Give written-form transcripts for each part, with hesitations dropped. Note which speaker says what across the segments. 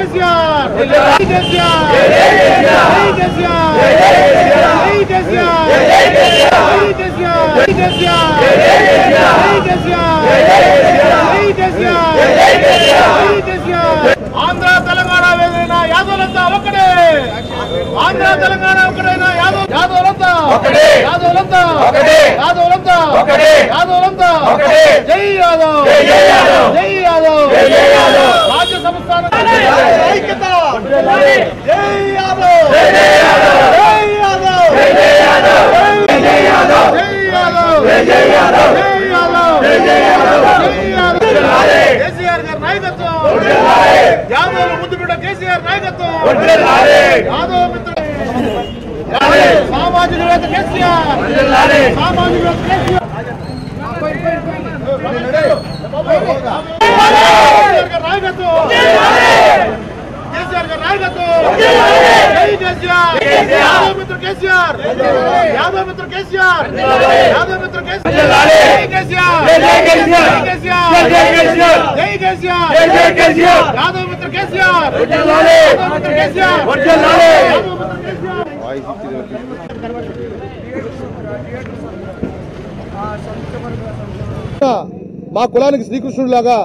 Speaker 1: కేసీఆర్ ఆంధ్ర తెలంగాణ వేదైనా యాదవులంతా ఒకటే ఆంధ్ర తెలంగాణ ఒకటైనా యాదవులంతా యాదవులంతా యాదవులంతా యాదవులంతా జై యాదవ్ జై యాదవ్ రాజ్యసభ స్థానం ఐక్యత జై యాదవ్ జై యాదవ్ జై యాదవ్ జై యాదవ్ జై యాదవ్ జై యాదవ్ జై యాదవ్ కేసీఆర్ గారి నాయకత్వం యాదవ్ ముందు బిడ్డ కేసీఆర్ నాయకత్వం యాదవ్ మిత్ర సామాజికవేత్త కేసీఆర్ సామాజికవేత్త కేసీఆర్ నాయకత్వం కేసీఆర్ గారి నాయకత్వం జై కేసీఆర్ యాదవ్ మిత్ర కేసీఆర్ యాదవ్ మిత్ర కేసీఆర్ యాదవ్ మిత్ర కేసీఆర్ జై కేసీఆర్ జై కేసీఆర్ జై కేసీఆర్ జై కేసీఆర్ జై కేసీఆర్ యాదవ్ మిత్ర కేసీఆర్ యాదవ్ మిత్ర కేసీఆర్ యాదవ్ మిత్ర కేసీఆర్
Speaker 2: మా కులానికి శ్రీకృష్ణుడిలాగా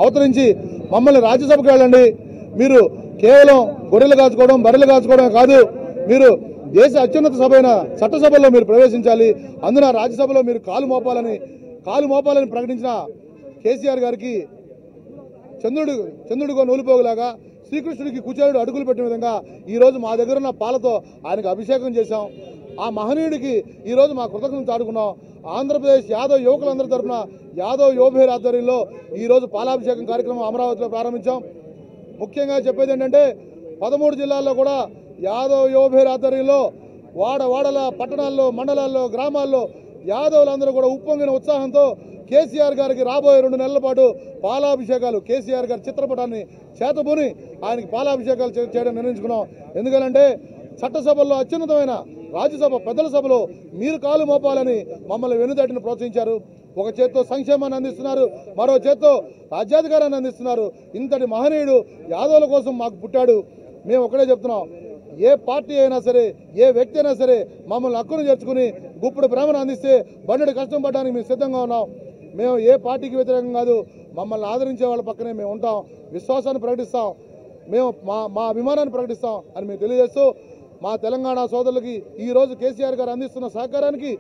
Speaker 2: అవతరించి మమ్మల్ని రాజ్యసభకు వెళ్ళండి, మీరు కేవలం గొర్రెలు కాచుకోవడం బర్రెలు కాచుకోవడం కాదు, మీరు దేశ అత్యున్నత సభ అయిన చట్టసభలో మీరు ప్రవేశించాలి, అందున రాజ్యసభలో మీరు కాలు మోపాలని ప్రకటించిన కేసీఆర్ గారికి చంద్రుడిగో నూలిపోగులాగా శ్రీకృష్ణుడికి కుచేరుడు అడుగులు పెట్టిన విధంగా ఈరోజు మా దగ్గర ఉన్న పాలతో ఆయనకు అభిషేకం చేశాం. ఆ మహనీయుడికి ఈరోజు మా కృతజ్ఞతలు చాటుకున్నాం. ఆంధ్రప్రదేశ్ యాదవ్ యువకులందరి తరఫున యాదవ్ యువభేర్ ఆధ్వర్యంలో ఈరోజు పాలాభిషేకం కార్యక్రమం అమరావతిలో ప్రారంభించాం. ముఖ్యంగా చెప్పేది ఏంటంటే 13 జిల్లాల్లో కూడా యాదవ్ యువభేర్ ఆధ్వర్యంలో వాడల పట్టణాల్లో మండలాల్లో గ్రామాల్లో యాదవులందరూ కూడా ఉప్పొంగిన ఉత్సాహంతో కేసీఆర్ గారికి రాబోయే 2 నెలల పాటు పాలాభిషేకాలు కేసీఆర్ గారి చిత్రపటాన్ని చేతబూని ఆయనకి పాలాభిషేకాలు చేయడం నిర్ణయించుకున్నాం. ఎందుకంటే చట్టసభల్లో అత్యున్నతమైన రాజ్యసభ పెద్దల సభలో మీరు కాలు మోపాలని మమ్మల్ని వెనుదటిని ప్రోత్సహించారు. ఒక చేత్తో సంక్షేమాన్ని అందిస్తున్నారు, మరో చేత్తో రాజ్యాధికారాన్ని అందిస్తున్నారు. ఇంతటి మహనీయుడు యాదవుల కోసం మాకు పుట్టాడు. మేము ఒకటే చెప్తున్నాం, ఏ పార్టీ అయినా సరే ఏ వ్యక్తి అయినా సరే మమ్మల్ని హక్కును చేర్చుకుని గుప్పుడు ప్రేమను అందిస్తే బండి కష్టం పడడానికి మేము సిద్ధంగా ఉన్నాం. మేము ఏ పార్టీకి వ్యతిరేకం కాదు, మమ్మల్ని ఆదరించే వాళ్ళ పక్కనే మేము ఉంటాం, విశ్వాసాన్ని ప్రకటిస్తాం, మేము మా అభిమానాన్ని ప్రకటిస్తాం అని మేము తెలియజేస్తూ మా తెలంగాణ సోదరులకి ఈరోజు కేసీఆర్ గారు అందిస్తున్న సహకారానికి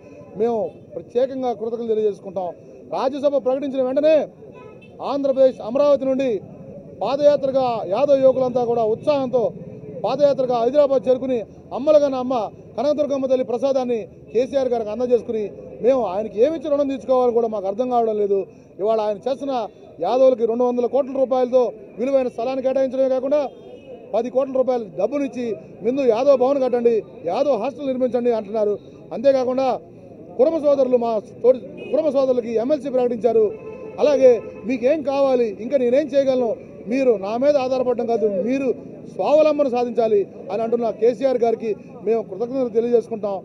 Speaker 2: మేము ప్రత్యేకంగా కృతజ్ఞతలు తెలియజేసుకుంటాం. రాజ్యసభ ప్రకటించిన వెంటనే ఆంధ్రప్రదేశ్ అమరావతి నుండి పాదయాత్రగా యాదవ్ యువకులంతా కూడా ఉత్సాహంతో పాదయాత్రగా హైదరాబాద్ చేరుకుని అమ్మలగాన అమ్మ కనకదుర్గమ్మ తల్లి ప్రసాదాన్ని కేసీఆర్ గారికి అందజేసుకుని మేము ఆయనకి ఏమిచ్చి రుణం తీర్చుకోవాలని కూడా మాకు అర్థం కావడం లేదు. ఇవాళ ఆయన చేస్తున్న యాదవులకి 200 కోట్ల రూపాయలతో విలువైన స్థలాన్ని కేటాయించడమే కాకుండా 10 కోట్ల రూపాయలు డబ్బునిచ్చి ముందు యాదవ్ భవన్ కట్టండి, యాదవ్ హాస్టల్ నిర్మించండి అంటున్నారు. అంతేకాకుండా కుటుంబ సోదరులకి ఎమ్మెల్సీ ప్రకటించారు. అలాగే మీకేం కావాలి, ఇంకా నేనేం చేయగలను, మీరు నా మీద ఆధారపడడం కాదు, మీరు స్వావలంబన సాధించాలి అని అంటున్న కేసీఆర్ గారికి మేము కృతజ్ఞతలు తెలియజేసుకుంటాం.